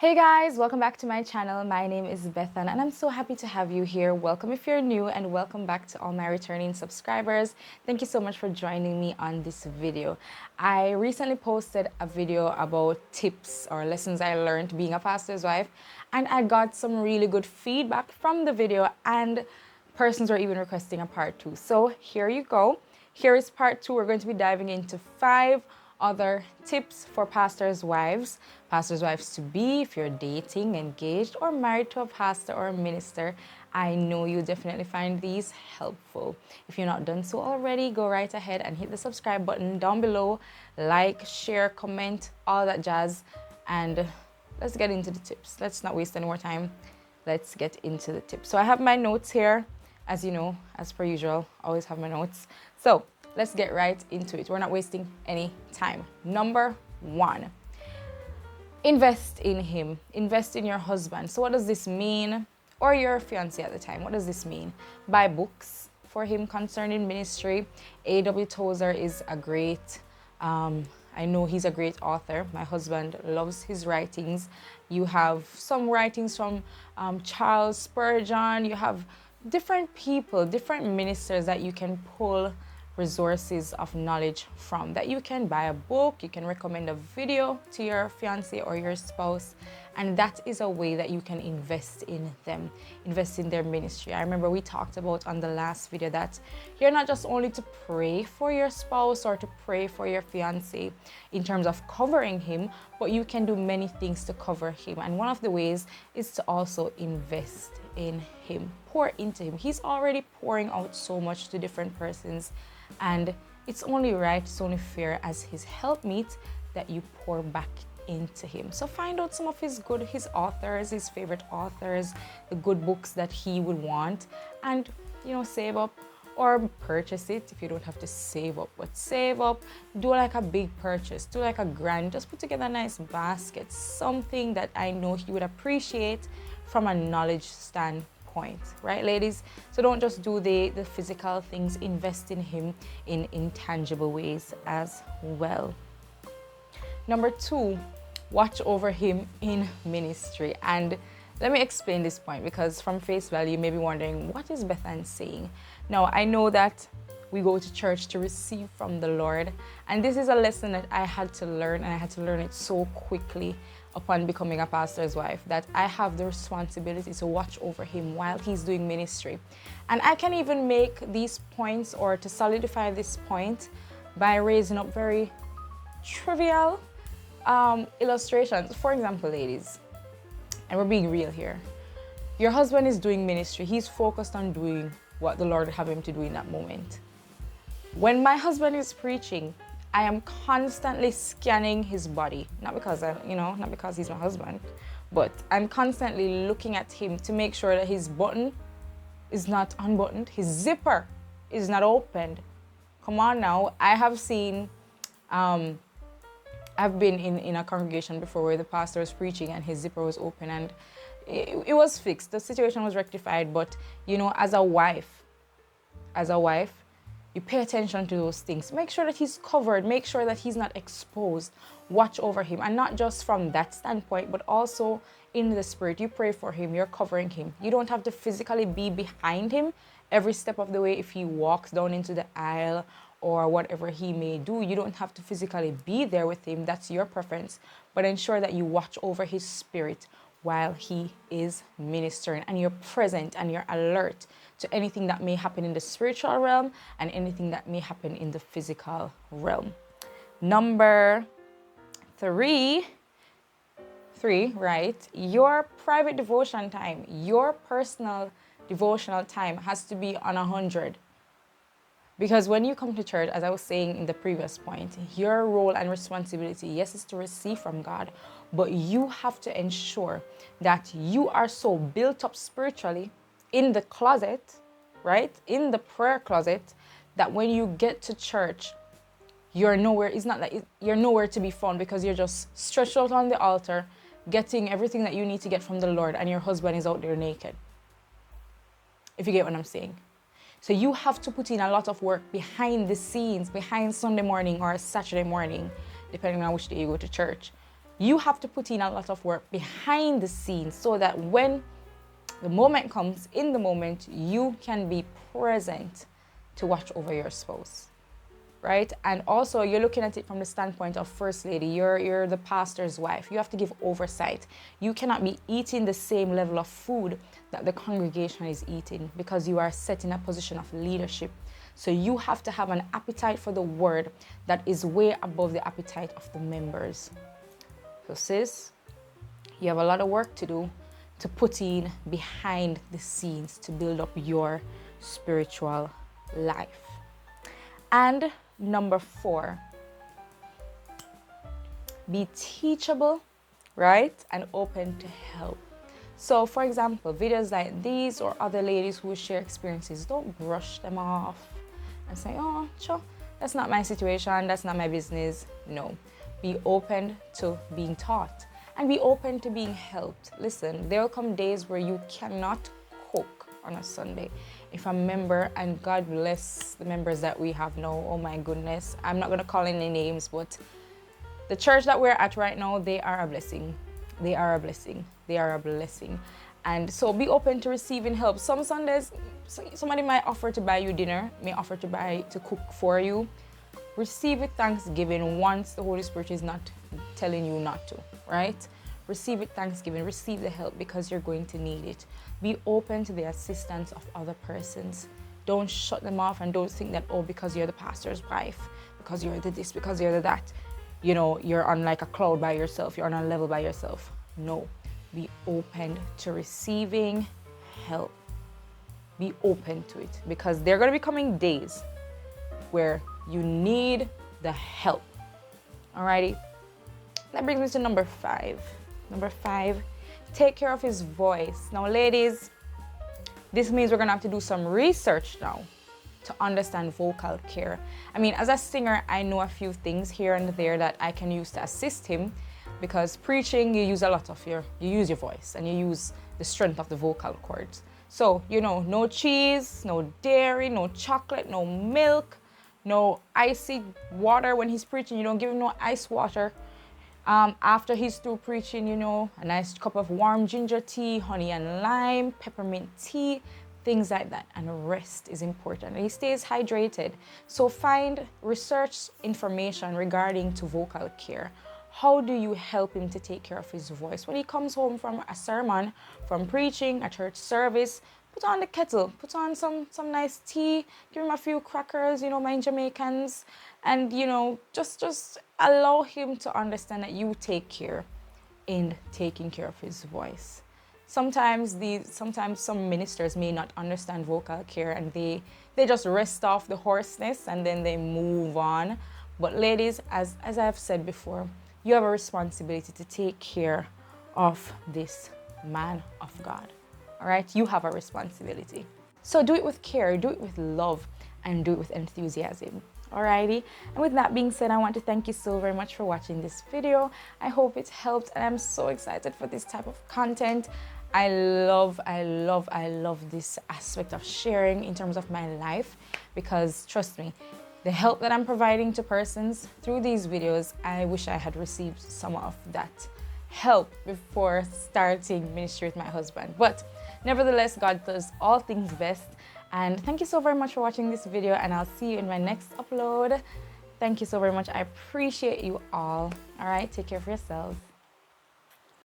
Hey guys, welcome back to my channel. My name is Beth-Ann and I'm so happy to have you here. Welcome if you're new and welcome back to all my returning subscribers. Thank you so much for joining me on this video. I recently posted a video about tips or lessons I learned being a pastor's wife, and I got some really good feedback from the video, and persons are even requesting a part 2. So here you go. Here is part 2. We're going to be diving into 5 other tips for pastors' wives to be. If you're dating, engaged, or married to a pastor or a minister, I know you'll definitely find these helpful. If you're not done so already, go right ahead and hit the subscribe button down below. Like, share, comment, all that jazz. And let's get into the tips. Let's not waste any more time. Let's get into the tips. So I have my notes here. As you know, as per usual, always have my notes. So let's get right into it. We're not wasting any time. Number 1, invest in him. Invest in your husband. So what does this mean? Or your fiance at the time. What does this mean? Buy books for him concerning ministry. A.W. Tozer is a great, I know he's a great author. My husband loves his writings. You have some writings from Charles Spurgeon. You have different people, different ministers that you can pull resources of knowledge from, that you can buy a book, you can recommend a video to your fiance or your spouse, and that is a way that you can invest in them, invest in their ministry. I remember we talked about on the last video that you're not just only to pray for your spouse or to pray for your fiance in terms of covering him, but you can do many things to cover him, and one of the ways is to also invest in him, pour into him. He's already pouring out so much to different persons, and it's only right, it's only fair as his helpmeet that you pour back into him. So find out some of his authors, his favorite authors, the good books that he would want, and save up or purchase it if you don't have to save up. But save up, do like a big purchase, do like a grand, just put together a nice basket, something that I know he would appreciate from a knowledge standpoint, right, ladies? So don't just do the physical things, invest in him in intangible ways as well. Number 2, watch over him in ministry. And let me explain this point, because from face value you may be wondering, what is Beth-Ann saying? Now, I know that we go to church to receive from the Lord, and this is a lesson that I had to learn, and I had to learn it so quickly upon becoming a pastor's wife, that I have the responsibility to watch over him while he's doing ministry. And I can even make these points, or to solidify this point, by raising up very trivial illustrations. For example, ladies, and we're being real here, your husband is doing ministry. He's focused on doing what the Lord have him to do in that moment. When my husband is preaching, I am constantly scanning his body, not because he's my husband, but I'm constantly looking at him to make sure that his button is not unbuttoned, his zipper is not opened. Come on now. I have seen, I've been in a congregation before where the pastor was preaching and his zipper was open, and it was fixed. The situation was rectified, but as a wife, you pay attention to those things. Make sure that he's covered. Make sure that he's not exposed. Watch over him. And not just from that standpoint, but also in the spirit. You pray for him. You're covering him. You don't have to physically be behind him every step of the way. If he walks down into the aisle or whatever he may do, you don't have to physically be there with him. That's your preference. But ensure that you watch over his spirit while he is ministering, and you're present and you're alert to anything that may happen in the spiritual realm and anything that may happen in the physical realm. Number 3, right? Your private devotion time, your personal devotional time has to be on 100. Because when you come to church, as I was saying in the previous point, your role and responsibility, yes, is to receive from God, but you have to ensure that you are so built up spiritually in the closet, right? In the prayer closet, that when you get to church, you're nowhere to be found, because you're just stretched out on the altar, getting everything that you need to get from the Lord, and your husband is out there naked. If you get what I'm saying. So you have to put in a lot of work behind the scenes, behind Sunday morning or Saturday morning, depending on which day you go to church, You have to put in a lot of work behind the scenes so that when the moment comes, in the moment, you can be present to watch over your spouse, right? And also, you're looking at it from the standpoint of First Lady. You're the pastor's wife. You have to give oversight. You cannot be eating the same level of food that the congregation is eating because you are set in a position of leadership. So you have to have an appetite for the word that is way above the appetite of the members. So sis, you have a lot of work to do to put in behind the scenes to build up your spiritual life. And number 4, be teachable, right? And open to help. So for example, videos like these or other ladies who share experiences, don't brush them off and say, oh, sure, that's not my situation, that's not my business. No, be open to being taught and be open to being helped. Listen, there will come days where you cannot cook on a Sunday. If a member, and God bless the members that we have now, oh my goodness, I'm not gonna call any names, but the church that we're at right now, they are a blessing. They are a blessing. They are a blessing. And so be open to receiving help. Some Sundays, somebody might offer to buy you dinner, may offer to cook for you. Receive with thanksgiving once the Holy Spirit is not telling you not to, right? Receive with thanksgiving, receive the help because you're going to need it. Be open to the assistance of other persons. Don't shut them off and don't think that, oh, because you're the pastor's wife, because you're the this, because you're the that, you know, you're on like a cloud by yourself, you're on a level by yourself. No, be open to receiving help. Be open to it because there are going to be coming days where you need the help. Alrighty, that brings me to number 5. Number 5, take care of his voice. Now, ladies, this means we're gonna have to do some research now to understand vocal care. I mean, as a singer, I know a few things here and there that I can use to assist him because preaching, you use a lot of you use your voice and you use the strength of the vocal cords. So, you know, no cheese, no dairy, no chocolate, no milk, no icy water when he's preaching. You don't give him no ice water. After he's through preaching, you know, a nice cup of warm ginger tea, honey and lime, peppermint tea, things like that. And rest is important. And he stays hydrated. So find research information regarding to vocal care. How do you help him to take care of his voice? When he comes home from a sermon, from preaching, a church service, put on the kettle, put on some nice tea, give him a few crackers, you know, my Jamaicans, and, you know, just allow him to understand that you take care in taking care of his voice. Sometimes some ministers may not understand vocal care and they just rest off the hoarseness and then they move on. But ladies, as I've said before, you have a responsibility to take care of this man of God. All right, you have a responsibility. So do it with care, do it with love, and do it with enthusiasm. Alrighty, and with that being said, I want to thank you so very much for watching this video. I hope it helped, and I'm so excited for this type of content. I love this aspect of sharing in terms of my life because trust me, the help that I'm providing to persons through these videos, I wish I had received some of that help before starting ministry with my husband. But nevertheless, God does all things best. And thank you so very much for watching this video, and I'll see you in my next upload. Thank you so very much. I appreciate you all. All right, take care of yourselves.